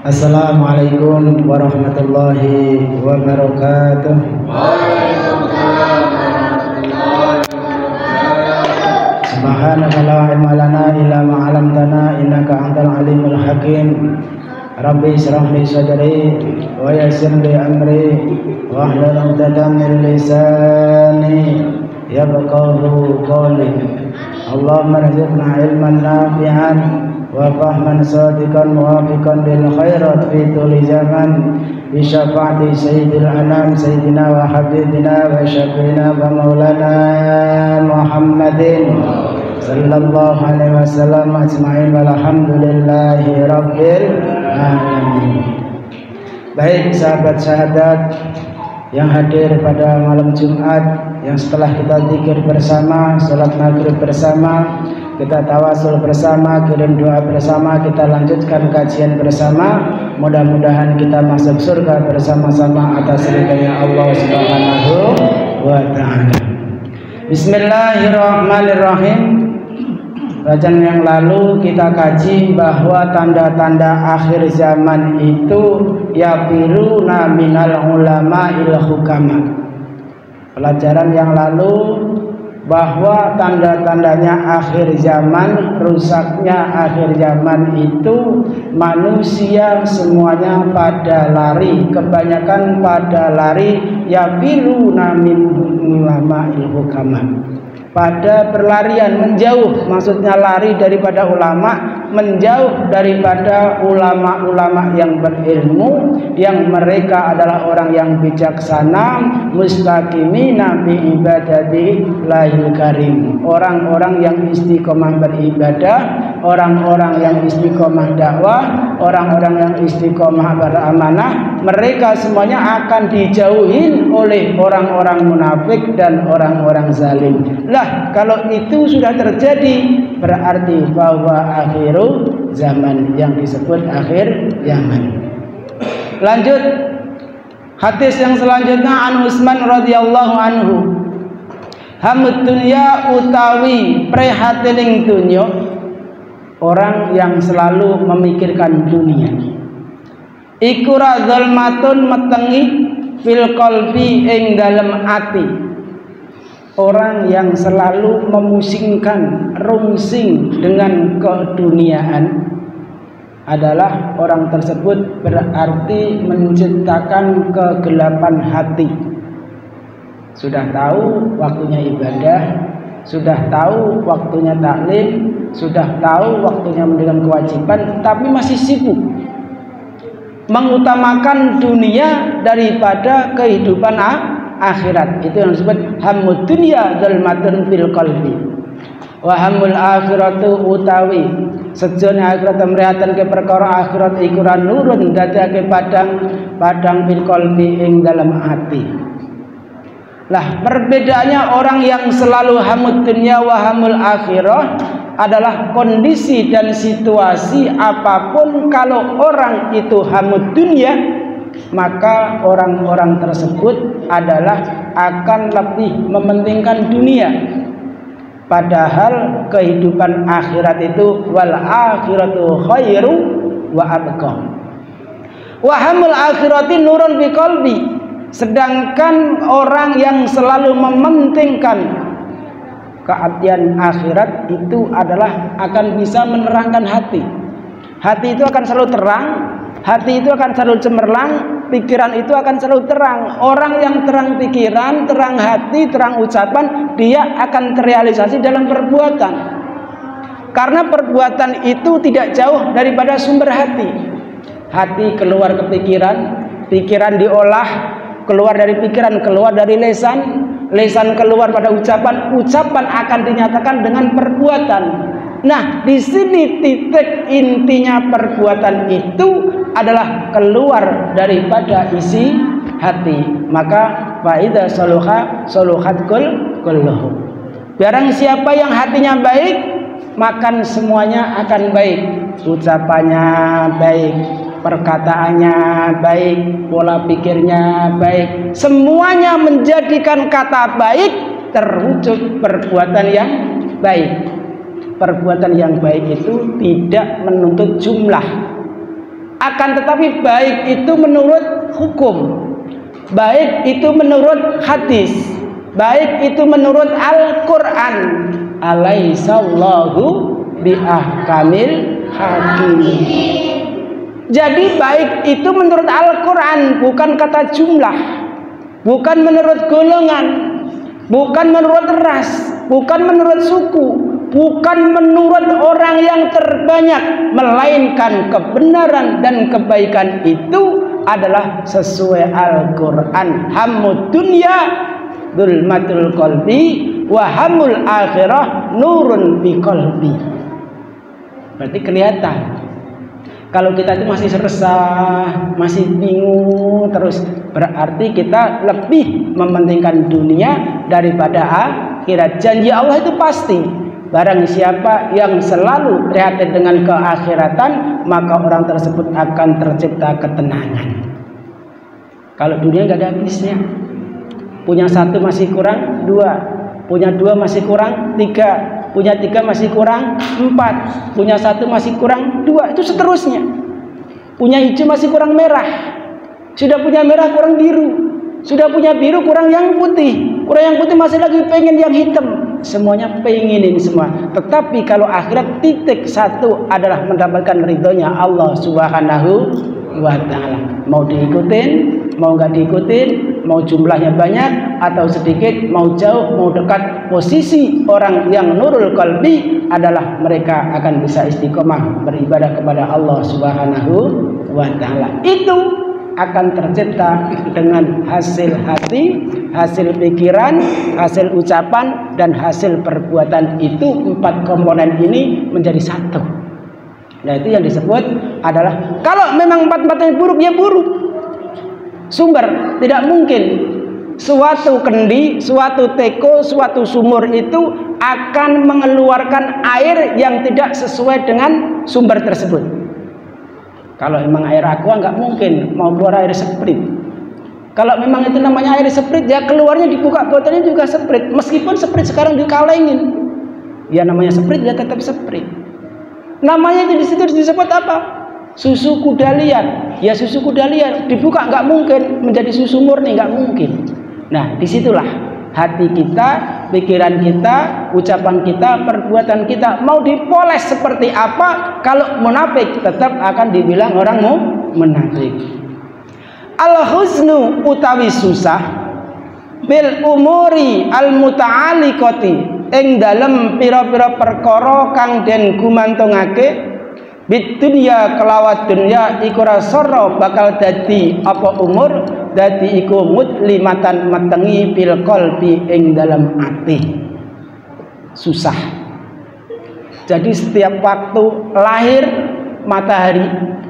Assalamualaikum warahmatullahi wabarakatuh. Waalaikumsalam warahmatullahi wabarakatuh. Subhanaka la ilma lana illa ma 'allamtana innaka antal alimul hakim. Rabbi israh li sadri wa yassir li amri wa hlul 'uqdatam min lisani yafqahu qawli. Allahumma rzuqna ilman nafi'an wa fahman sadiqan muwafiqan lil khairat fi kulli zaman bi syafaati sayyidil anam sayyidina wa habibina wa syafiina wa maulana Muhammadin sallallahu alaihi wasallam ajma'in walhamdulillahi rabbil alamin. Baik sahabat-sahabat yang hadir pada malam Jumat, yang setelah kita zikir bersama, salat maghrib bersama, kita tawasul bersama, kirim doa bersama, kita lanjutkan kajian bersama. Mudah-mudahan kita masuk surga bersama-sama atas ridhonya Allah Subhanahu wa ta'ala. Bismillahirrahmanirrahim. Bacaan yang lalu kita kaji bahwa tanda-tanda akhir zaman itu yafiruna minal ulama il hukama. Pelajaran yang lalu bahwa tanda-tandanya akhir zaman, rusaknya akhir zaman itu manusia semuanya pada lari, kebanyakan pada lari yafiruna min ulama il hukama. Pada berlarian, menjauh, maksudnya lari daripada ulama, menjauh daripada ulama-ulama yang berilmu, yang mereka adalah orang yang bijaksana, mustaqimina bi ibadati lahil karim, orang-orang yang istiqomah beribadah, orang-orang yang istiqomah dakwah, orang-orang yang istiqomah beramanah. Mereka semuanya akan dijauhin oleh orang-orang munafik dan orang-orang zalim. Lah, kalau itu sudah terjadi, berarti bahwa akhiru zaman, yang disebut akhir zaman. Lanjut, hadis yang selanjutnya an Utsman radhiyallahu anhu. Hamud dunya utawi prihatining dunya, orang yang selalu memikirkan dunia. Iku radzulmatun metengi fil qalbi ing dalem ati. Orang yang selalu memusingkan, rungsing dengan keduniaan adalah orang tersebut berarti menciptakan kegelapan hati. Sudah tahu waktunya ibadah, sudah tahu waktunya taklim, sudah tahu waktunya menunaikan kewajiban, tapi masih sibuk mengutamakan dunia daripada kehidupan akhirat. Itu yang disebut hammud dunya dzulmatun fil qalbi wa hammul akhiratu utawi sejone akhirat mrihatan ke perkara akhirat iku nurun dadake padang fil qalbi ing dalam hati. Lah, perbedaannya orang yang selalu hammud dunya wa hammul akhirah adalah kondisi dan situasi apapun. Kalau orang itu hammud dunya, maka orang-orang tersebut adalah akan lebih mementingkan dunia, padahal kehidupan akhirat itu wal akhiratu khairu wa abqa. Wa hamul akhirati nurun bi qalbi, sedangkan orang yang selalu mementingkan keabdian akhirat itu adalah akan bisa menerangkan hati. Hati itu akan selalu terang, hati itu akan selalu cemerlang, pikiran itu akan selalu terang. Orang yang terang pikiran, terang hati, terang ucapan, dia akan terrealisasi dalam perbuatan. Karena perbuatan itu tidak jauh daripada sumber hati. Hati keluar ke pikiran, pikiran diolah, keluar dari pikiran, keluar dari lisan, lisan keluar pada ucapan, ucapan akan dinyatakan dengan perbuatan. Nah, di sini titik intinya perbuatan itu adalah keluar daripada isi hati. Maka faida soluha soluhat kulluhu. Barang siapa yang hatinya baik, maka semuanya akan baik. Ucapannya baik, perkataannya baik, pola pikirnya baik, semuanya menjadikan kata baik terwujud perbuatan yang baik. Perbuatan yang baik itu tidak menuntut jumlah, Akan tetapi baik itu menurut hukum, baik itu menurut hadis, baik itu menurut Al-Quran. Alaihissallahu biahkamil hakim. Jadi baik itu menurut Al-Quran, bukan kata jumlah, bukan menurut golongan, bukan menurut ras, bukan menurut suku, bukan menurut orang yang terbanyak, melainkan kebenaran dan kebaikan itu adalah sesuai Al-Quran. Hammud dunya dzulmatul qalbi wa hammul akhirah nurun bi qalbi. Berarti kelihatan kalau kita itu masih resah, masih bingung terus, berarti kita lebih mementingkan dunia daripada akhirat. Janji Allah itu pasti. Barang siapa yang selalu prihatin dengan keakhiratan, maka orang tersebut akan tercipta ketenangan. Kalau dunia nggak ada habisnya. Punya satu masih kurang dua, punya dua masih kurang tiga, punya tiga masih kurang empat, punya satu masih kurang dua, itu seterusnya. Punya hijau masih kurang merah, sudah punya merah kurang biru, sudah punya biru kurang yang putih, kurang yang putih masih lagi pengen yang hitam. Semuanya pengen ini semua. Tetapi kalau akhirat titik satu adalah mendapatkan ridhonya Allah Subhanahu wa ta'ala. Mau diikutin, mau nggak diikutin, mau jumlahnya banyak atau sedikit, mau jauh, mau dekat, posisi orang yang nurul qalbi adalah mereka akan bisa istiqomah beribadah kepada Allah Subhanahu wa ta'ala. Itu akan tercipta dengan hasil hati, hasil pikiran, hasil ucapan, dan hasil perbuatan. Itu empat komponen ini menjadi satu. Nah, itu yang disebut adalah kalau memang empat-empatnya buruk, ya buruk. Sumber tidak mungkin suatu kendi, suatu teko, suatu sumur itu akan mengeluarkan air yang tidak sesuai dengan sumber tersebut. Kalau memang air aqua nggak mungkin mau keluar air Sprite. Kalau memang itu namanya air Sprite, ya keluarnya dibuka botolnya juga Sprite. Meskipun Sprite sekarang dikalengin, ya namanya Sprite, ya tetap Sprite. Namanya itu di situ disebut apa? Susu kuda liar. Ya susu kuda liar dibuka nggak mungkin menjadi susu murni, nggak mungkin. Nah, disitulah hati kita, pikiran kita, ucapan kita, perbuatan kita mau dipoles seperti apa. Kalau munafik tetap akan dibilang orang munafik. Al-huznu utawi susah bil umuri al muta'alliqati ing dalem pira-pira perkara kang den gumantungake bid dunya kelawat dunya iku rasara bakal dadi apa umur dadi iku mutlimatan metengi bil qalbi ing dalam ati. Susah. Jadi setiap waktu lahir matahari,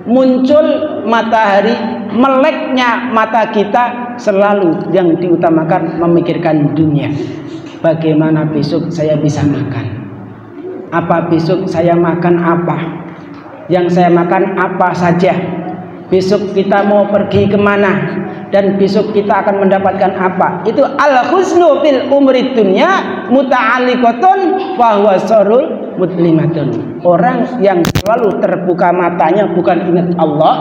muncul matahari, meleknya mata kita selalu yang diutamakan memikirkan dunia. Bagaimana besok saya bisa makan? Apa besok saya makan apa? Yang saya makan apa saja? Besok kita mau pergi kemana? Dan besok kita akan mendapatkan apa? Itu al-husnu fil umri dunya muta'alliqatun wa huwa sarul mutlimatun. Orang yang selalu terbuka matanya bukan ingat Allah,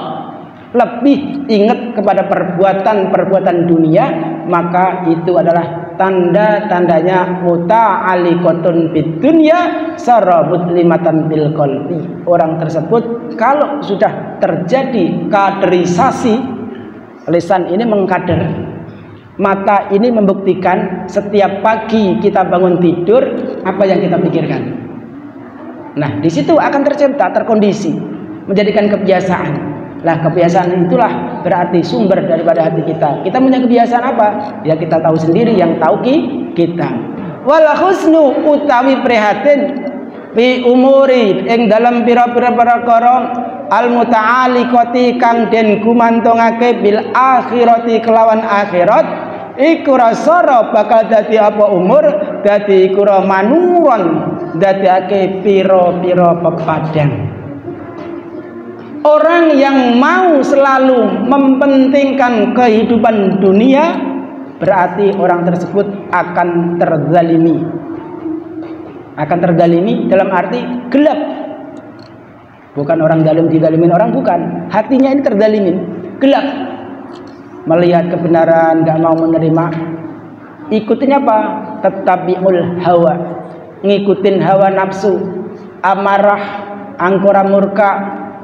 lebih ingat kepada perbuatan-perbuatan dunia, maka itu adalah tanda-tandanya muta'alliqatun fid dunya sarabut limatan bil qalbi. Orang tersebut kalau sudah terjadi kaderisasi, lisan ini mengkader, mata ini membuktikan setiap pagi kita bangun tidur apa yang kita pikirkan. Nah, di situ akan tercipta, terkondisi, menjadikan kebiasaan. Lah, kebiasaan itulah berarti sumber daripada hati kita. Kita punya kebiasaan apa? Ya kita tahu sendiri, yang tahu kita. Wal husnu utawi prihatin fi umuri ing dalam pira-pira perkara al muta'alliqati kang den gumantungake bil akhirati kelawan akhirat iku rasara bakal dadi apa umur dadi iku manuron dadake pira-pira pepadang. Orang yang mau selalu mempentingkan kehidupan dunia berarti orang tersebut akan terzalimi. Akan terzalimi dalam arti gelap. Bukan orang zalim dizalimin orang, bukan. Hatinya ini terzalimin, gelap. Melihat kebenaran, nggak mau menerima. Ikutin apa? Tetabiul hawa. Ngikutin hawa nafsu, amarah, angkara murka,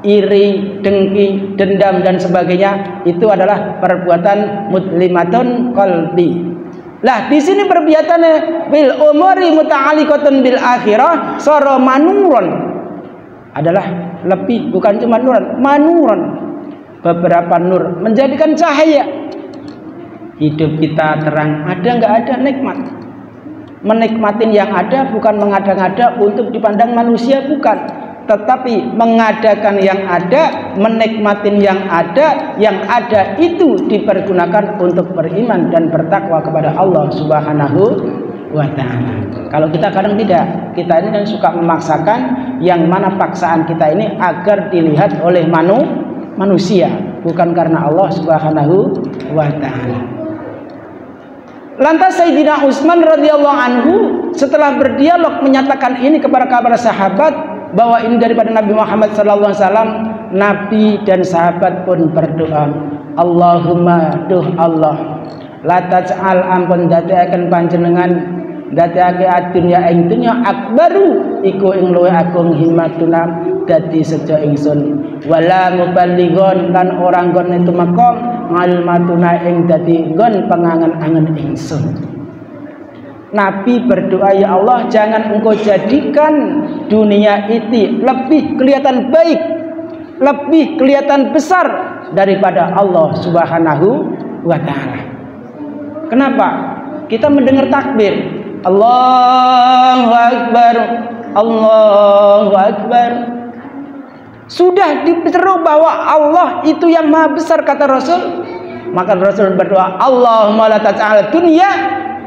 iri, dengki, dendam dan sebagainya. Itu adalah perbuatan mudlimatun qalbi. Lah di sini perbuatannya bil umuri muta'alliqatun bil akhirah sara manuron. Adalah lebih, bukan cuma nuran, manuron, beberapa nur menjadikan cahaya. Hidup kita terang, ada nggak ada nikmat. Menikmatin yang ada, bukan mengada-ngada untuk dipandang manusia, bukan, tetapi mengadakan yang ada, menikmatin yang ada itu dipergunakan untuk beriman dan bertakwa kepada Allah Subhanahu wa ta'ala. Kalau kita kadang tidak, kita ini kan suka memaksakan, yang mana paksaan kita ini agar dilihat oleh manusia, bukan karena Allah Subhanahu wa ta'ala. Lantas Sayyidina Utsman radhiyallahu anhu setelah berdialog menyatakan ini kepada sahabat bahwa ini daripada Nabi Muhammad sallallahu alaihi wasallam, Nabi dan sahabat pun berdoa, Allahumma duh Allah, la taj'al ampun dadekaken panjenengan dadekake adunya ing dunya akbaru iku ing luwih agung himmatuna dadi sejo ingsun, wala muballighon lan orang nggon itu makom ngalmatuna ing dadi nggon pengangen-angen ingsun. Nabi berdoa, ya Allah, jangan engkau jadikan dunia ini lebih kelihatan baik, lebih kelihatan besar daripada Allah Subhanahu wa ta'ala. Kenapa? Kita mendengar takbir Allahu Akbar, Allahu Akbar, sudah diseru bahwa Allah itu yang maha besar, kata Rasul. Maka Rasul berdoa, Allahumma la taj'al dunya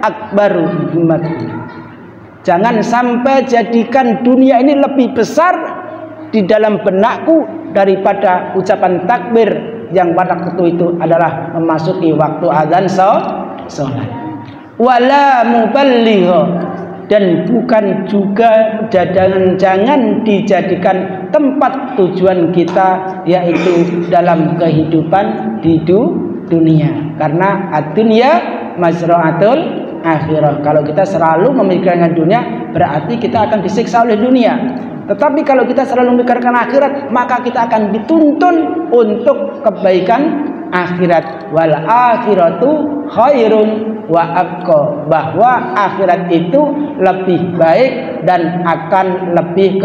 akbaru himmatuna. Jangan sampai jadikan dunia ini lebih besar di dalam benakku daripada ucapan takbir yang pada waktu itu adalah memasuki waktu azan sholat. Wala muballigha, dan bukan juga jangan dijadikan tempat tujuan kita yaitu dalam kehidupan di dunia, karena ad-dunya mazra'atul akhirah. Kalau kita selalu memikirkan dunia, berarti kita akan disiksa oleh dunia. Tetapi kalau kita selalu memikirkan akhirat, maka kita akan dituntun untuk kebaikan akhirat. Wal akhiratu khairun wa abqa, bahwa akhirat itu lebih baik dan akan lebih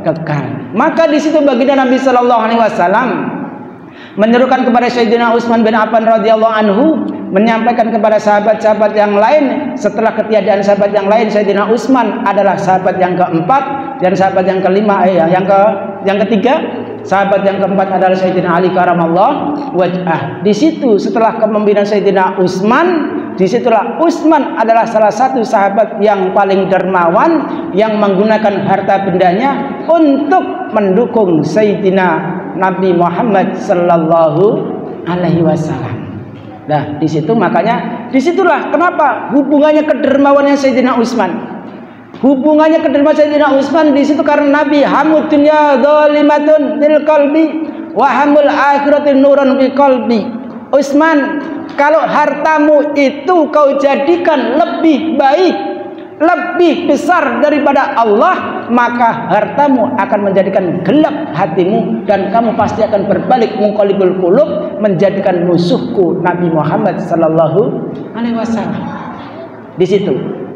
kekal. Maka di situ baginda Nabi sallallahu alaihi wasallam menyerukan kepada Sayyidina Utsman bin Affan radhiyallahu anhu, menyampaikan kepada sahabat-sahabat yang lain. Setelah ketiadaan sahabat yang lain, Sayyidina Utsman adalah sahabat yang keempat, dan sahabat yang kelima yang ketiga, sahabat yang keempat adalah Sayyidina Ali karamallahu wajhah. Di situ setelah kepemimpinan Sayyidina Utsman, disitulah Utsman adalah salah satu sahabat yang paling dermawan, yang menggunakan harta bendanya untuk mendukung Sayyidina Nabi Muhammad sallallahu alaihi wasallam. Nah, di situ makanya disitulah kenapa hubungannya kedermawanan Sayyidina Utsman. Hubungannya kedermawanan Sayyidina Utsman di situ karena Nabi hamud dunya dzalimatun lil qalbi wa hamul akhirati nurun fi qalbi. Utsman, kalau hartamu itu kau jadikan lebih baik, lebih besar daripada Allah, maka hartamu akan menjadikan gelap hatimu, dan kamu pasti akan berbalik munqalibul qulub, menjadikan musuhku Nabi Muhammad sallallahu alaihi wasallam. Di situ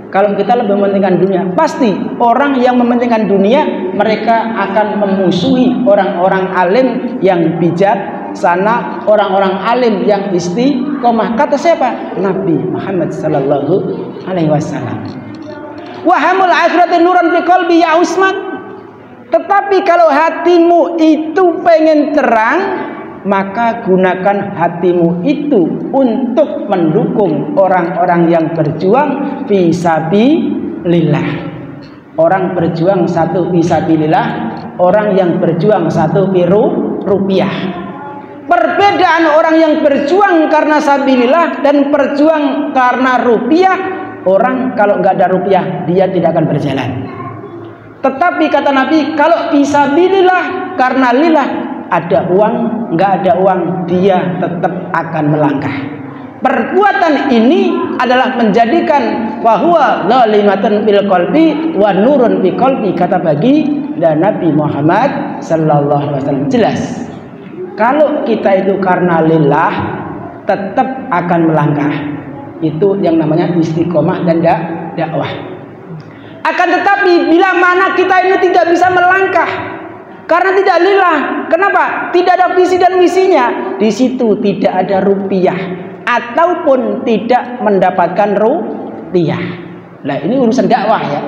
kalau kita lebih mementingkan dunia, pasti orang yang mementingkan dunia mereka akan memusuhi orang-orang alim yang bijak sana, orang-orang alim yang istiqomah. Kata siapa? Nabi Muhammad sallallahu alaihi wasallam. Wahamul akhirati nuran fi qalbi ya Utsman. Tetapi kalau hatimu itu pengen terang, maka gunakan hatimu itu untuk mendukung orang-orang yang berjuang fi sabilillah. Orang berjuang satu fi sabilillah, orang yang berjuang satu fi rupiah. Perbedaan orang yang berjuang karena sabilillah dan berjuang karena rupiah. Orang kalau nggak ada rupiah, dia tidak akan berjalan. Tetapi kata Nabi, kalau fisabilillah, karena lillah, ada uang, nggak ada uang, dia tetap akan melangkah. Perbuatan ini adalah menjadikan wahwa zalimatun bil qalbi wa nurun bi qalbi, kata bagi dan Nabi Muhammad sallallahu alaihi wasallam. Jelas. Kalau kita itu karena lillah, tetap akan melangkah. Itu yang namanya istiqomah dan dakwah. Akan tetapi bila mana kita ini tidak bisa melangkah karena tidak lillah, kenapa? Tidak ada visi dan misinya. Di situ tidak ada rupiah ataupun tidak mendapatkan rupiah. Nah, ini urusan dakwah ya.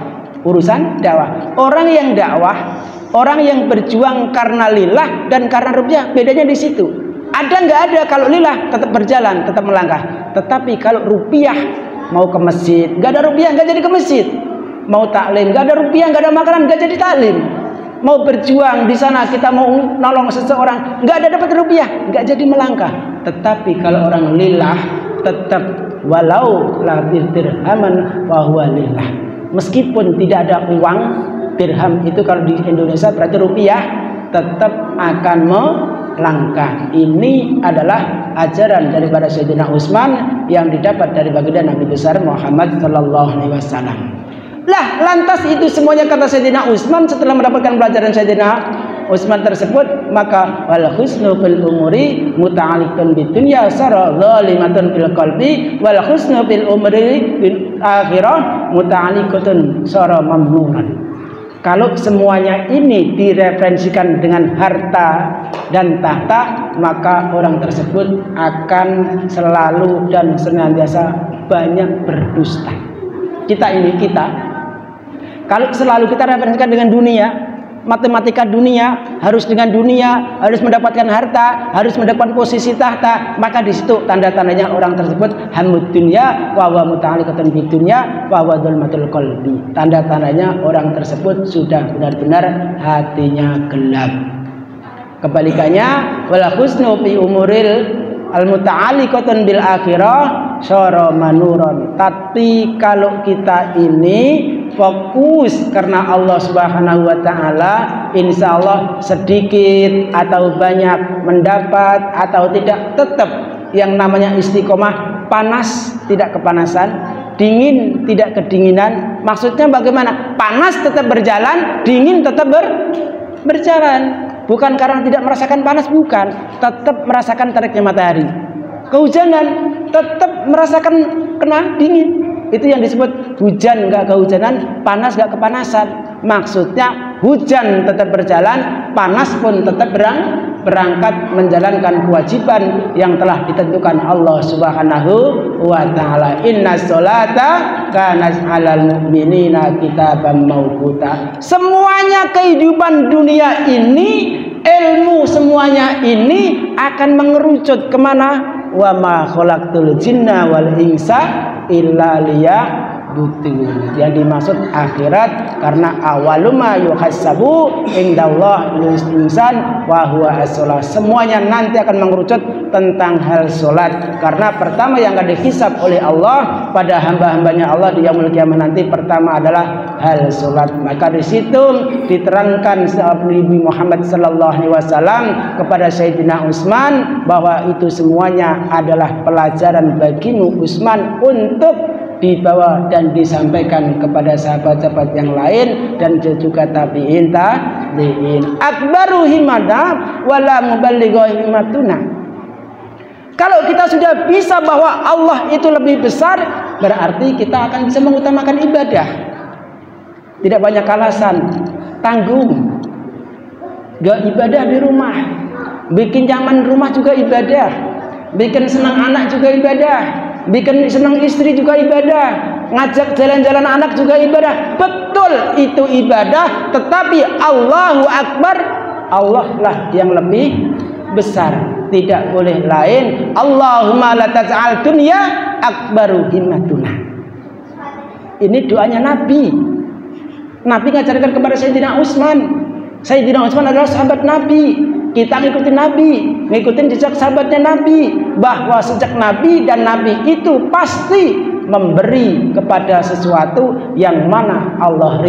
Urusan dakwah. Orang yang dakwah, orang yang berjuang karena lillah dan karena rupiah, bedanya di situ. Ada nggak ada? Kalau lillah tetap berjalan, tetap melangkah. Tetapi kalau rupiah, mau ke masjid, nggak ada rupiah, nggak jadi ke masjid. Mau taklim, nggak ada rupiah, nggak ada makanan, nggak jadi taklim. Mau berjuang di sana, kita mau nolong seseorang, nggak ada dapat rupiah, nggak jadi melangkah. Tetapi kalau orang lillah, tetap walau la dirhaman wa huwa lillah. Meskipun tidak ada uang, dirham itu kalau di Indonesia berarti rupiah, tetap akan melangkah. Ini adalah ajaran daripada Sayyidina Utsman yang didapat dari baginda Nabi besar Muhammad sallallahu alaihi wasallam. Lah, lantas itu semuanya kata Sayyidina Utsman setelah mendapatkan pelajaran Sayyidina Utsman tersebut, maka wal husnu fil umuri muta'alliqun bidunya sara zalimatun fil qalbi wal husnu fil umri bil akhirah muta'alliqun sara mamnunan. Kalau semuanya ini direferensikan dengan harta dan tahta, maka orang tersebut akan selalu dan senantiasa banyak berdusta. Kita kalau selalu kita referensikan dengan dunia, matematika dunia, harus dengan dunia, harus mendapatkan harta, harus mendapatkan posisi tahta, maka di situ tanda-tandanya orang tersebut hamud dunya wa huwa muta'alliqatun bidunya wa huwa dzulmatul qalbi. Tanda-tandanya orang tersebut sudah benar-benar hatinya gelap. Kebalikannya, wal husnu fi umuril al muta'alliqatun bil akhirah syara manuron. Tapi kalau kita ini fokus karena Allah Subhanahu wa taala, insya Allah sedikit atau banyak mendapat atau tidak, tetap yang namanya istiqomah, panas tidak kepanasan, dingin tidak kedinginan. Maksudnya bagaimana? Panas tetap berjalan, dingin tetap berjalan. Bukan karena tidak merasakan panas, bukan, tetap merasakan teriknya matahari. Kehujanan tetap merasakan kena dingin. Itu yang disebut hujan nggak kehujanan, panas nggak kepanasan. Maksudnya hujan tetap berjalan, panas pun tetap berangkat menjalankan kewajiban yang telah ditentukan Allah Subhanahu wa taala. Inna sholata kanat 'alal mu'minina kitaban mauquta. Semuanya kehidupan dunia ini, ilmu semuanya ini akan mengerucut kemana? Wa ma khalaqtul jinna wal insa illa liya'budun. Yang dimaksud akhirat karena awaluma yuhasabu indallah insan wa huwa as-shalah. Semuanya nanti akan mengerucut tentang hal salat. Karena pertama yang akan dihisab oleh Allah pada hamba-hambanya Allah di yaumul kiamah nanti, pertama adalah hal salat. Maka di situ diterangkan Nabi Muhammad sallallahu alaihi wasallam kepada Sayyidina Utsman bahwa itu semuanya adalah pelajaran bagimu Utsman untuk dibawa dan disampaikan kepada sahabat-sahabat yang lain dan juga tabi'in akbaru himada wala muballighu himatuna. Kalau kita sudah bisa bahwa Allah itu lebih besar, berarti kita akan bisa mengutamakan ibadah. Tidak banyak alasan, tanggung, gak ibadah di rumah, bikin nyaman rumah juga ibadah, bikin senang anak juga ibadah, bikin senang istri juga ibadah, ngajak jalan-jalan anak juga ibadah. Betul, itu ibadah, tetapi Allahu Akbar, Allah lah yang lebih besar, tidak boleh lain. Allahumma la taj'al dunya akbaru himmatuna. Ini doanya Nabi. Nabi ngajarkan kepada Sayyidina Utsman. Sayyidina Utsman adalah sahabat Nabi. Kita ngikutin Nabi, ngikutin jejak sahabatnya Nabi, bahwa sejak Nabi dan Nabi itu pasti memberi kepada sesuatu yang mana Allah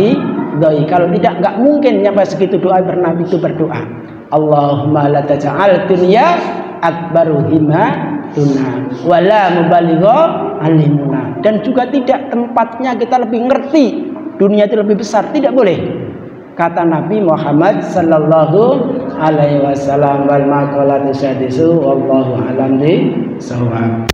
doi. Kalau tidak, nggak mungkin nyampe segitu doa bernabi itu berdoa. Allahumma la taj'al dunya akbaru himmatuna wala mubaligha alimuna. Dan juga tidak tempatnya kita lebih ngerti dunia itu lebih besar, tidak boleh. Kata Nabi Muhammad sallallahu alaihi wasallam, wal maqalatu sadisu wallahu alam bisawab.